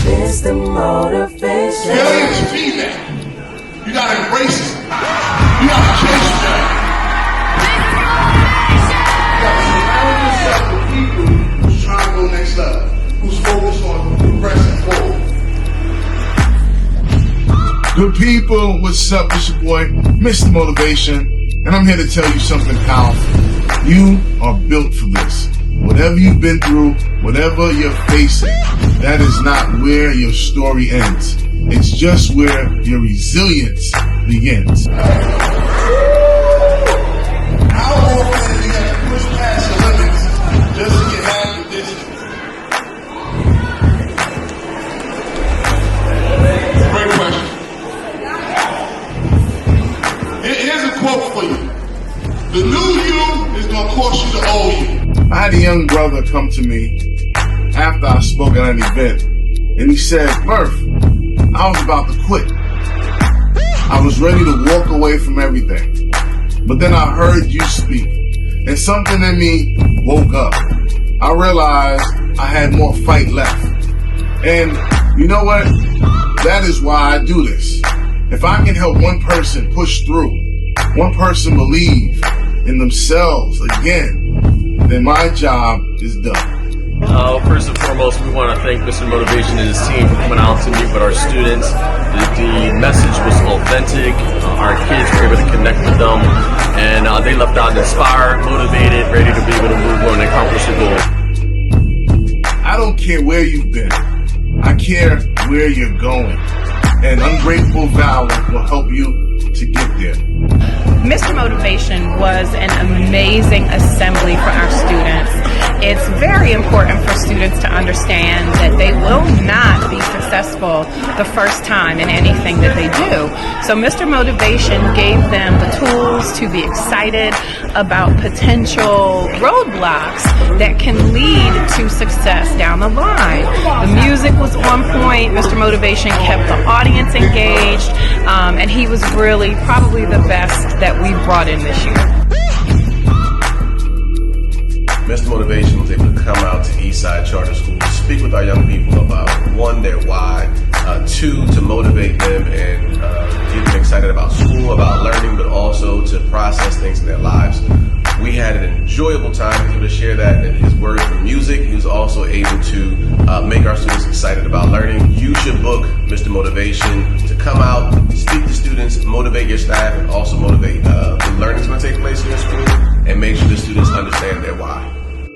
Mr. Motivation. Failure to be that. You gotta embrace it. You gotta chase that. You gotta surround yourself with people who's trying to go next level, who's focused on progressing forward. Good people, what's up? It's your boy, Mr. Motivation, and I'm here to tell you something powerful. You are built for this. Whatever you've been through, whatever you're facing, that is not where your story ends. It's just where your resilience begins. How often do you have to push past your limits just to get half the distance? Great question. Here's a quote for you. The new you is going to cost you the old you. I had a young brother come to me after I spoke at an event, and he said, Murph, I was about to quit. I was ready to walk away from everything. But then I heard you speak, and something in me woke up. I realized I had more fight left. And you know what? That is why I do this. If I can help one person push through, one person believe in themselves again, then my job is done. First and foremost, we want to thank Mr. Motivation and his team for coming out to meet with our students. The message was authentic. Our kids were able to connect with them, and they left out inspired, motivated, ready to be able to move on and accomplish their goal. I don't care where you've been. I care where you're going. And Unbreakable Valor will help you to get there. Mr. Motivation was an amazing assembly for our students. It's very important for students to understand that they will not be successful the first time in anything that they do. So Mr. Motivation gave them the tools to be excited about potential roadblocks that can lead to success down the line. The music was on point. Mr. Motivation kept the audience engaged, and he was really probably the best that we brought in this year. Mr. Motivation was able to come out to Eastside Charter School to speak with our young people about, one, their why, two, to motivate them and get them excited about school, about learning, but also to process things in their lives. We had an enjoyable time. He was able to share that in his words from music. He was also able to make our students excited about learning. You should book Mr. Motivation to come out, speak to students, motivate your staff, and also motivate the learning that's going to take place in your school, and make sure the students understand their why.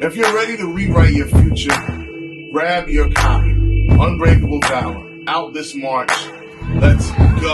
If you're ready to rewrite your future, grab your copy. Unbreakable Valor, out this March. Let's go.